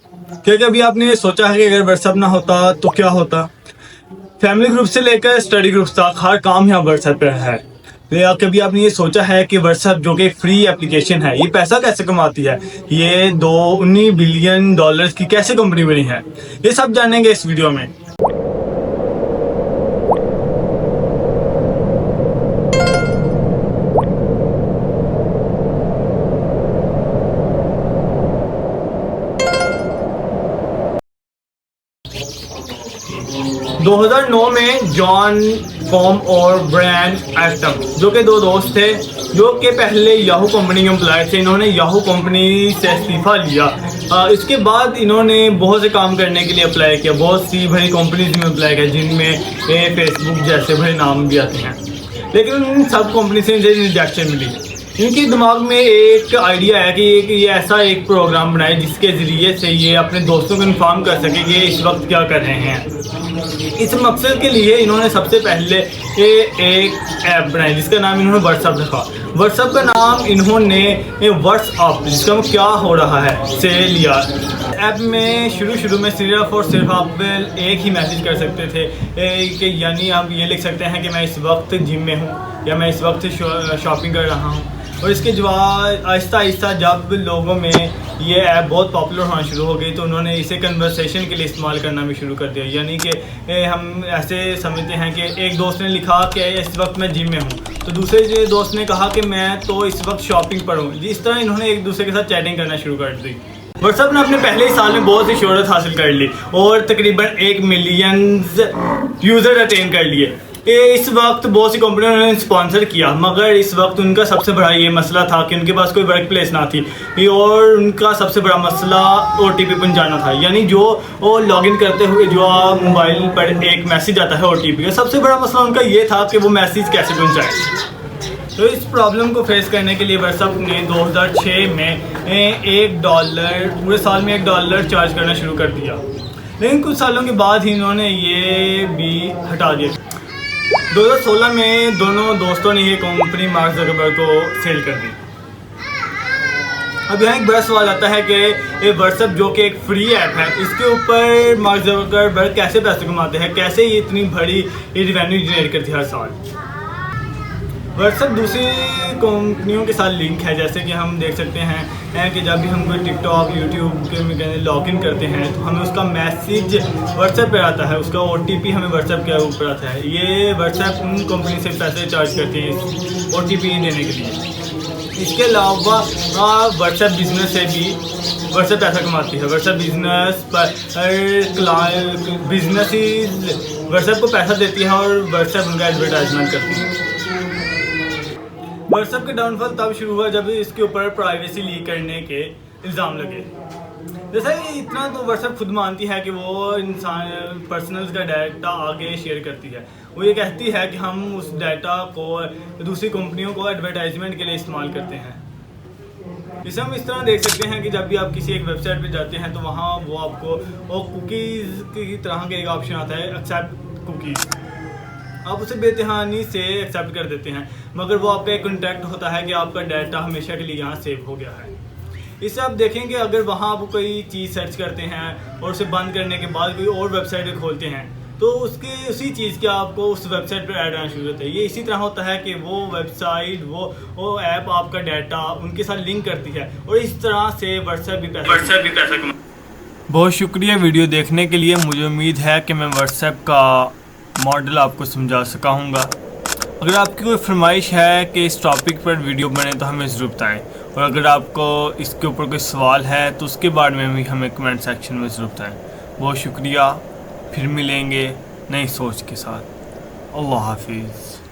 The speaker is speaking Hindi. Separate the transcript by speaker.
Speaker 1: क्या कभी आपने सोचा है कि अगर व्हाट्सएप ना होता तो क्या होता? फैमिली ग्रुप से लेकर स्टडी ग्रुप्स तक हर काम यहाँ व्हाट्सएप पे है। या कभी आपने ये सोचा है कि व्हाट्सएप जो कि फ्री एप्लीकेशन है, ये पैसा कैसे कमाती है? ये 19 बिलियन डॉलर्स की कैसे कंपनी बनी है? ये सब जानेंगे इस वीडियो में। 2009 में जॉन कॉम और ब्रायन एस्टम जो कि दो दोस्त थे, जो कि पहले याहू कंपनी के एम्प्लॉय थे। इन्होंने याहू कंपनी से इस्तीफा लिया। इसके बाद इन्होंने बहुत से काम करने के लिए अप्लाई किया, बहुत सी बड़ी कंपनीज में अप्लाई किया, जिनमें फेसबुक जैसे बड़े नाम भी आते हैं। लेकिन उन सब कंपनी से रिजेक्शन मिली। इनके दिमाग में एक आइडिया है कि ये ऐसा एक प्रोग्राम बनाए जिसके ज़रिए से ये अपने दोस्तों को इन्फॉर्म कर सके कि इस वक्त क्या कर रहे हैं। इस मकसद के लिए इन्होंने सबसे पहले एक ऐप बनाई जिसका नाम इन्होंने व्हाट्सअप रखा। व्हाट्सअप का नाम इन्होंने व्हाट्सअप, जिसका क्या हो रहा है, से लिया। ऐप में शुरू में सिर्फ और सिर्फ आप एक ही मैसेज कर सकते थे कि यानी आप ये लिख सकते हैं कि मैं इस वक्त जिम में हूँ या मैं इस वक्त शॉपिंग कर रहा हूँ। और इसके जवाब आहिस्ता आहिस्ता जब लोगों में ये ऐप बहुत पॉपुलर होना शुरू हो गई तो उन्होंने इसे कन्वर्सेशन के लिए इस्तेमाल करना भी शुरू कर दिया। यानी कि हम ऐसे समझते हैं कि एक दोस्त ने लिखा कि इस वक्त मैं जिम में हूँ, तो दूसरे दोस्त ने कहा कि मैं तो इस वक्त शॉपिंग पर हूँ। इस तरह इन्होंने एक दूसरे के साथ चैटिंग करना शुरू कर दी। व्हाट्सएप ने अपने पहले ही साल में बहुत सी शोहरत हासिल कर ली और तकरीबन 1 मिलियन यूज़र अटेन कर लिए। इस वक्त बहुत सी कंपनियों ने स्पॉन्सर किया, मगर इस वक्त उनका सबसे बड़ा ये मसला था कि उनके पास कोई वर्क प्लेस ना थी और उनका सबसे बड़ा मसला OTP पहुंचाना था। यानी जो वो लॉगिन करते हुए जो मोबाइल पर एक मैसेज आता है OTP का, सबसे बड़ा मसला उनका ये था कि वो मैसेज कैसे पहुंचाए। तो इस प्रॉब्लम को फेस करने के लिए व्हाट्सएप ने 2006 में $1 पूरे साल में $1 चार्ज करना शुरू कर दिया। लेकिन कुछ सालों के बाद ही इन्होंने ये भी हटा दिया। 2016 में दोनों दोस्तों ने ये कंपनी मार्क ज़करबर्ग को सेल कर दी। अब यहाँ एक बड़ा सवाल आता है कि ये व्हाट्सएप जो कि एक फ्री ऐप है, इसके ऊपर मार्क ज़करबर्ग कैसे पैसे कमाते हैं, कैसे ये इतनी बड़ी रेवेन्यू जनरेट करती है हर साल। व्हाट्सएप दूसरी कंपनियों के साथ लिंक है, जैसे कि हम देख सकते हैं कि जब भी हम कोई टिकटॉक, यूट्यूब के लॉगिन करते हैं तो हमें उसका मैसेज व्हाट्सएप पर आता है, उसका OTP हमें व्हाट्सएप के ऊपर आता है। ये व्हाट्सएप उन कंपनी से पैसे चार्ज करती है इस OTP देने के लिए। इसके अलावा व्हाट्सएप बिजनेस से भी व्हाट्सएप पैसा कमाती है। व्हाट्सएप बिजनेस पर व्हाट्सएप को पैसा देती है और व्हाट्सएप उनका एडवर्टाइजमेंट करती है। व्हाट्सएप का डाउनफॉल तब शुरू हुआ जब इसके ऊपर प्राइवेसी लीक करने के इल्ज़ाम लगे। जैसे इतना तो व्हाट्सएप खुद मानती है कि वो इंसान पर्सनल्स का डाटा आगे शेयर करती है। वो ये कहती है कि हम उस डाटा को दूसरी कंपनियों को एडवर्टाइजमेंट के लिए इस्तेमाल करते हैं। इसे हम इस तरह देख सकते हैं कि जब भी आप किसी एक वेबसाइट पे जाते हैं तो वहाँ वो आपको वो कुकीज़ की तरह का एक ऑप्शन आता है, एक्सेप्ट कुकीज़। आप उसे बेतहानी से एक्सेप्ट कर देते हैं, मगर वो आपका एक कॉन्टैक्ट होता है कि आपका डाटा हमेशा के लिए यहाँ सेव हो गया है। इससे आप देखेंगे अगर वहाँ आप कोई चीज़ सर्च करते हैं और उसे बंद करने के बाद कोई और वेबसाइट खोलते हैं तो उसी चीज़ के आपको उस वेबसाइट पर ऐड आना शुरू होता है। ये इसी तरह होता है कि वो वेबसाइट वो ऐप आपका डाटा उनके साथ लिंक करती है और इस तरह से व्हाट्सएप भी पैसा बहुत शुक्रिया वीडियो देखने के लिए। मुझे उम्मीद है कि मैं व्हाट्सएप का मॉडल आपको समझा सका हूँगा। अगर आपकी कोई फरमाइश है कि इस टॉपिक पर वीडियो बने तो हमें ज़रूर बताएं, और अगर आपको इसके ऊपर कोई सवाल है तो उसके बारे में भी हमें कमेंट सेक्शन में ज़रूर बताएं। बहुत शुक्रिया, फिर मिलेंगे नई सोच के साथ। अल्लाह हाफिज़।